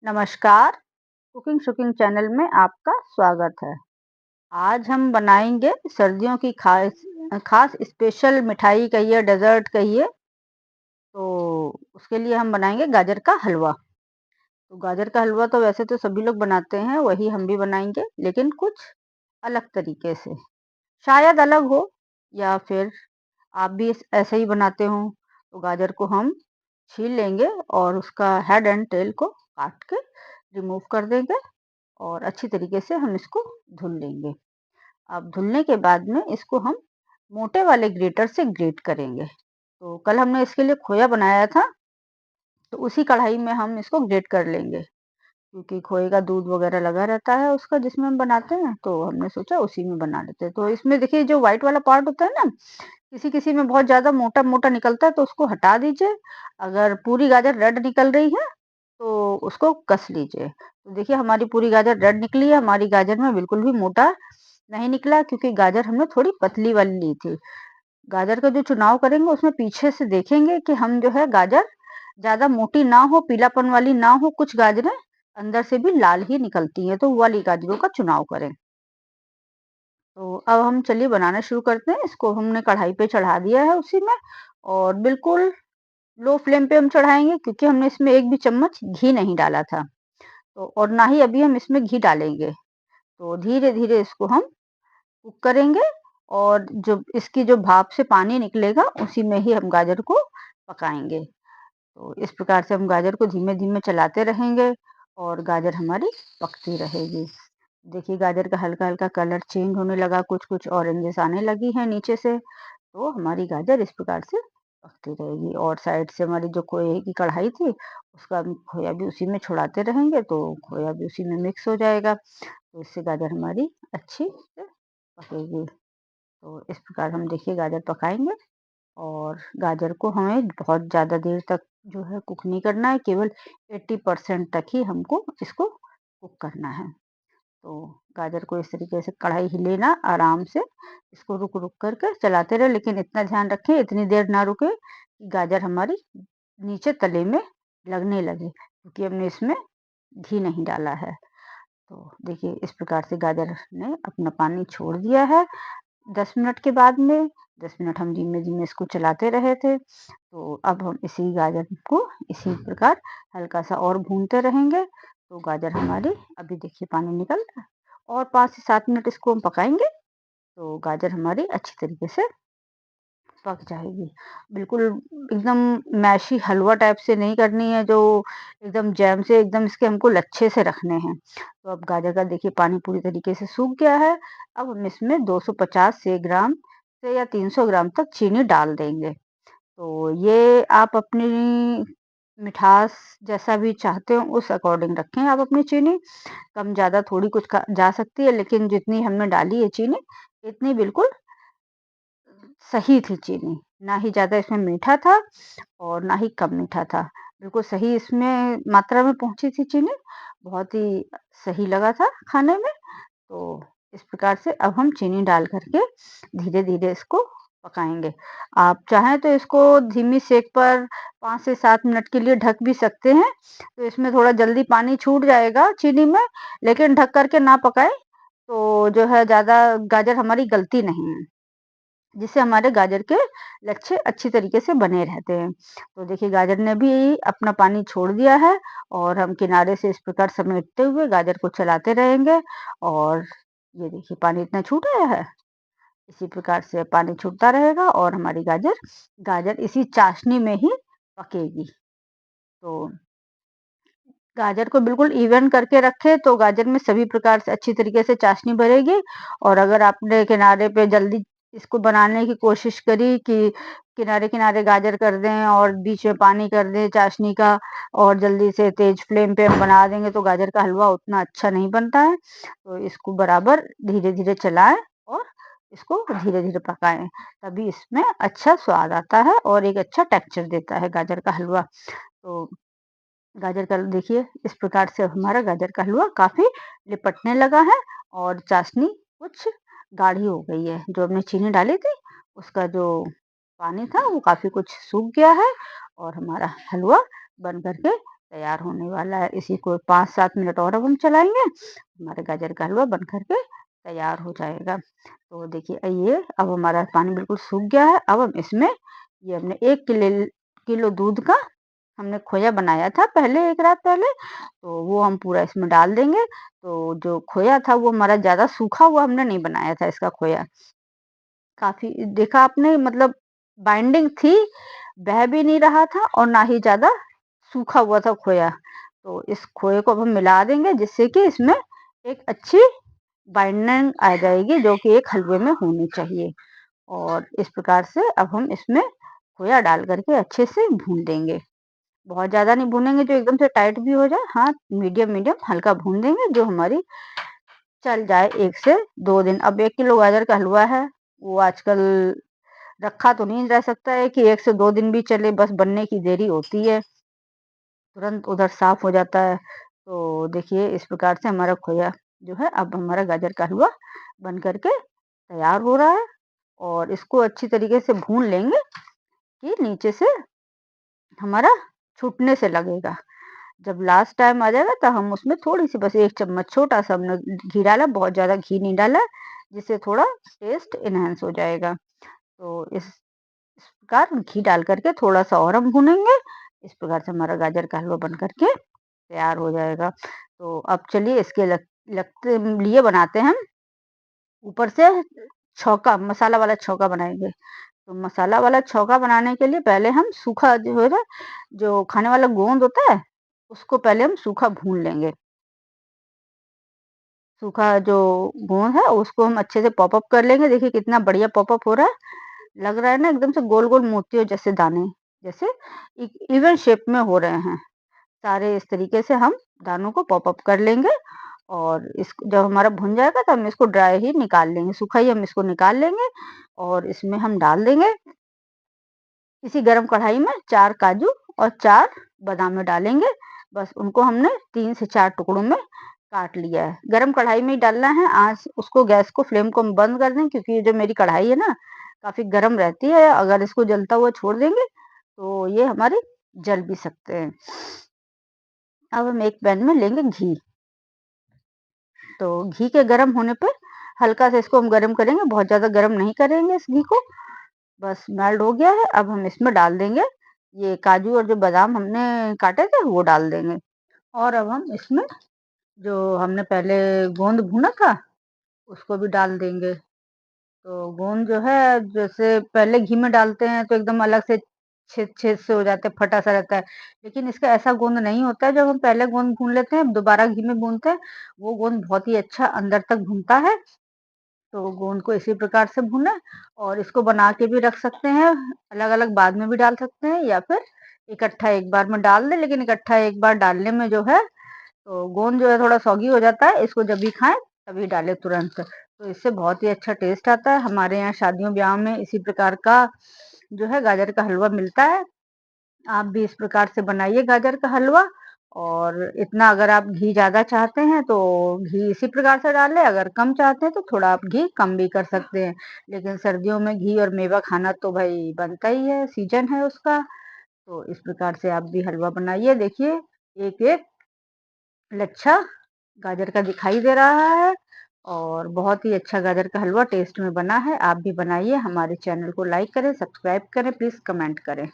नमस्कार, cooking शुकिंग channel में आपका स्वागत है। आज हम बनाएँगे सर्दियों की खास स्पेशल मिठाई कहिए, डेज़र्ट कहिए, तो उसके लिए हम बनाएँगे गाजर का हलवा। तो गाजर का हलवा तो वैसे तो सभी लोग बनाते हैं, वही हम भी बनाएँगे, लेकिन कुछ अलग तरीके से। शायद अलग हो या फिर आप भी ऐसे ही बनाते हो। तो गाजर को हम छील लेंगे और उसका हेड एंड टेल को काट के रिमूव कर देंगे और अच्छी तरीके से हम इसको धुल लेंगे। अब धुलने के बाद में इसको हम मोटे वाले ग्रेटर से ग्रेट करेंगे। तो कल हमने इसके लिए खोया बनाया था, तो उसी कढ़ाई में हम इसको ग्रेट कर लेंगे, क्योंकि खोए का दूध वगैरह लगा रहता है उसका जिसमें हम बनाते हैं, तो हमने सोचा उसी में बना लेते हैं। तो इसमें देखिए जो व्हाइट वाला पार्ट होता है ना, किसी-किसी में बहुत ज़्यादा मोटा-मोटा निकलता है तो उसको हटा दीजिए। अगर पूरी गाजर रेड निकल रही है तो उसको कस लीजिए। तो देखिए हमारी पूरी गाजर रेड निकली है, हमारी गाजर में बिल्कुल भी मोटा नहीं निकला, क्योंकि गाजर हमने थोड़ी पतली वाली ली थी। गाजर का जो चुनाव करेंगे उसमें पीछे से देखेंगे कि हम जो है गाजर ज़्यादा मोटी ना हो, पीलापन वाली ना हो, कुछ गाजरें अंदर से भी लाल ही निकलती हैं, तो वो वाली गाजरों का चुनाव करें। तो अब हम चलिए बनाना शुरू करते हैं। इसको हमने कढ़ाई पे चढ़ा दिया है उसी में, और बिल्कुल लो फ्लेम पे हम चढ़ाएँगे, क्योंकि हमने इसमें एक भी चम्मच घी नहीं डाला था। तो और ना ही अभी हम इसमें घी डालेंगे। तो धीरे-धीरे इसको हम कुक करेंगे, और जो इसकी जो भाप से पानी निकलेगा उसी में ही हम गाजर को पकाएँगे। तो इस प्रकार से हम गाजर को धीमे-धीमे चलाते रहेंगे और गाजर हमारी पकती रहेगी। देखिए गाजर का हल्का-हल्का कलर चेंज होने लगा, कुछ-कुछ ऑरेंजेस आने लगी हैं नीचे से। तो हमारी गाजर इस प्रकार से पकती रहेगी, और साइड से हमारी जो खोए की कढ़ाई थी, उसका हम खोया भी उसी में छुड़ाते रहेंगे, तो खोया भी उसी में मिक्स हो जाएगा। तो इससे गाजर हमारी अच्छी से पकेगी। तो इस प्रकार हम देखिए गाजर पकाएँगे, और गाजर को हमें बहुत ज़्यादा देर तक जो है कुक नहीं करना है, केवल 80% तक ही हमको इसको कुक करना है। तो गाजर को इस तरीके से कढ़ाई हिले ना आराम से, इसको रुक-रुक करके चलाते रहे, लेकिन इतना ध्यान रखें इतनी देर ना रुके कि गाजर हमारी नीचे तले में लगने लगे, क्योंकि हमने इसमें घी नहीं डाला है। तो देखिए इस प्रकार से गाजर ने अपना पानी छोड़ दिया है 10 मिनट के बाद में। 10 मिनट हम धीमे-धीमे इसको चलाते रहे थे। तो अब हम इसी गाजर को इसी प्रकार हल्का-सा और भूनते रहेंगे। तो गाजर हमारी अभी देखिए पानी निकल रहा है, और 5 से 7 मिनट इसको हम पकाएँगे, तो गाजर हमारी अच्छी तरीके से पक जाएगी। बिल्कुल एकदम मैशी हलवा टाइप से नहीं करनी है, जो एकदम जैम से एकदम इसके हमको लच्छे से रखने हैं। तो अब गाजर का देखिए पानी पूरी तरीके से सूख गया है। अब हम इसमें 250 से ग्राम से या 300 ग्राम तक चीनी डाल देंगे। तो ये आप अपनी मिठास जैसा भी चाहते हो उस अकॉर्डिंग रखें आप अपनी चीनी। कम ज़्यादा थोड़ी कुछ जा सकती है, लेकिन जितनी हमने डाली है चीनी, इतनी बिल्कुल सही थी चीनी। ना ही ज़्यादा इसमें मीठा था और ना ही कम मीठा था। बिल्कुल सही इसमें मात्रा में पहुँची थी चीनी, बहुत ही सही लगा था खाने में। तो इस प्रकार से अब हम चीनी डाल कर के धीरे-धीरे इसको पकाएँगे। आप चाहें तो इसको धीमी सेक पर 5 से 7 मिनट के लिए ढक भी सकते हैं। तो इसमें थोड़ा जल्दी पानी छूट जाएगा चीनी में, लेकिन ढक कर के ना पकाएँ, तो जो है ज़्यादा गाजर हमारी गलती नहीं है। जिससे हमारे गाजर के लच्छे अच्छी तरीके से बने रहते हैं। तो देखिए गाजर ने भी अपना पानी छोड़ दिया है, और हम किनारे से इस प्रकार समेटते हुए गाजर को चलाते रहेंगे, और ये देखिए पानी इतना छूट आया है। इसी प्रकार से पानी छूटता रहेगा और हमारी गाजर गाजर इसी चाशनी में ही पकेगी। तो गाजर को बिल्कुल इवन करके रखें, तो गाजर में सभी प्रकार से अच्छी तरीके से चाशनी भरेगी। और अगर आपने किनारे पे जल्दी इसको बनाने की कोशिश करी कि किनारे-किनारे गाजर कर दें और बीच में पानी कर दें चाशनी का, और जल्दी से तेज़ फ्लेम पे हम बना देंगे, तो गाजर का हलवा उतना अच्छा नहीं बनता है। तो इसको बराबर धीरे-धीरे चलाएँ और इसको धीरे-धीरे पकाएँ, तभी इसमें अच्छा स्वाद आता है और एक अच्छा टेक्सचर देता है गाजर का हलवा। तो गाजर का देखिए इस प्रकार से हमारा गाजर का हलवा काफ़ी लिपटने लगा है, और चाशनी कुछ गाढ़ी हो गई है। जो हमने चीनी डाली थी, उसका जो पानी था वो काफ़ी कुछ सूख गया है, और हमारा हलवा बन कर के तैयार होने वाला है। इसी को 5-7 मिनट और अब हम चलाएँगे, हमारे गाजर का हलवा बन कर के तैयार हो जाएगा। तो देखिए ये अब हमारा पानी बिल्कुल सूख गया है। अब हम इसमें ये हमने 1 किलो दूध का हमने खोया बनाया था पहले 1 रात पहले, तो वो हम पूरा इसमें डाल देंगे। तो जो खोया था वो हमारा ज़्यादा सूखा हुआ हमने नहीं बनाया था इसका खोया। काफ़ी देखा आपने मतलब बाइंडिंग थी, बह भी नहीं रहा था और ना ही ज़्यादा सूखा हुआ था खोया। तो इस खोए को अब हम मिला देंगे जिससे कि इसमें एक अच्छी बाइंडिंग आ जाएगी जो कि एक हलवे में होनी चाहिए। और इस प्रकार से अब हम इसमें खोया डाल कर के अच्छे से भून देंगे। बहुत ज़्यादा नहीं भूनेंगे जो एकदम से टाइट भी हो जाए, हाँ, मीडियम हल्का भून देंगे जो हमारी चल जाए 1 से 2 दिन। अब 1 किलो गाजर का हलवा है, वो आजकल रखा तो नहीं रह सकता है कि 1 से 2 दिन भी चले, बस बनने की देरी होती है, तुरंत उधर साफ़ हो जाता है। तो देखिए इस प्रकार से हमारा खोया जो है अब हमारा गाजर का हलवा बन कर के तैयार हो रहा है और इसको अच्छी तरीके से भून लेंगे कि नीचे से हमारा छूटने से लगेगा। जब लास्ट टाइम आ जाएगा तो हम उसमें थोड़ी-सी बस 1 चम्मच छोटा-सा हमने घी डाला, बहुत ज़्यादा घी नहीं डाला, जिससे थोड़ा टेस्ट एनहांस हो जाएगा। तो इस प्रकार घी डाल कर के थोड़ा-सा और हम भूनेंगे, इस प्रकार से हमारा गाजर का हलवा बन कर के तैयार हो जाएगा। तो अब चलिए इसके लगते लिए बनाते हैं हम ऊपर से छौंका, मसाला वाला छौंका बनाएँगे। तो मसाला वाला छौंका बनाने के लिए पहले हम सूखा जो है ना, जो खाने वाला गोंद होता है, उसको पहले हम सूखा भून लेंगे। सूखा जो गोंद है उसको हम अच्छे से पॉप अप कर लेंगे। देखिए कितना बढ़िया पॉप अप हो रहा है। लग रहा है ना एकदम से गोल-गोल मोतियों जैसे दाने, जैसे इवन शेप में हो रहे हैं। सारे इस तरीके से हम दानों को पॉप अप कर लेंगे और इस जब हमारा भुन जाएगा तो हम इसको ड्राई ही निकाल लेंगे, सूखा ही हम इसको निकाल लेंगे और इसमें हम डाल देंगे इसी गरम कढ़ाई में 4 काजू और 4 बादामें डालेंगे। बस उनको हमने 3 से 4 टुकड़ों में काट लिया है। गरम कढ़ाई में ही डालना है, आँच उसको गैस को फ्लेम को हम बंद कर दें क्योंकि ये जो मेरी कढ़ाई है ना, काफ़ी गरम रहती है। अगर इसको जलता हुआ छोड़ देंगे, तो ये हमारे जल भी सकते हैं। अब हम एक पैन में लेंगे घी, तो घी के गरम होने पे हल्का सा इसको हम गरम करेंगे, बहुत ज़्यादा गरम नहीं करेंगे इस घी को। बस मेल्ट हो गया है, अब हम इसमें डाल देंगे ये काजू और जो बादाम हमने काटे थे वो डाल देंगे और अब हम इसमें जो हमने पहले गोंद भुना था उसको भी डाल देंगे। तो गोंद जो है जैसे पहले घी में डालते हैं तो एकदम अलग से छेद-छेद से हो जाते हैं, फटा-सा रहता है। लेकिन इसका ऐसा गोंद नहीं होता है, जब हम पहले गोंद भून लेते हैं, दोबारा घी में भूनते हैं, वो गोंद बहुत ही अच्छा अंदर तक भुनता है। तो गोंद को इसी प्रकार से भूनें और इसको बना के भी रख सकते हैं, अलग-अलग बाद में भी डाल सकते हैं या फिर इकट्ठा एक बार में डाल दें, लेकिन इकट्ठा एक बार डालने में जो है तो गोंद जो है थोड़ा सॉगी हो जाता है, इसको जब भी खाएँ तभी डालें तुरंत। तो इससे बहुत ही अच्छा टेस्ट आता है। हमारे यहाँ शादियों-ब्याह में इसी प्रकार का जो है गाजर का हलवा मिलता है। आप भी इस प्रकार से बनाइए गाजर का हलवा और इतना अगर आप घी ज़्यादा चाहते हैं तो घी इसी प्रकार से डालें, अगर कम चाहते हैं तो थोड़ा आप घी कम भी कर सकते हैं। लेकिन सर्दियों में घी और मेवा खाना तो भई बनता ही है, सीज़न है उसका। तो इस प्रकार से आप भी हलवा बनाइए। देखिए एक-एक लच्छा गाजर का दिखाई दे रहा है और बहुत ही अच्छा गाजर का हलवा टेस्ट में बना है। आप भी बनाइए, हमारे चैनल को लाइक करें, सब्सक्राइब करें, प्लीज़ कमेंट करें।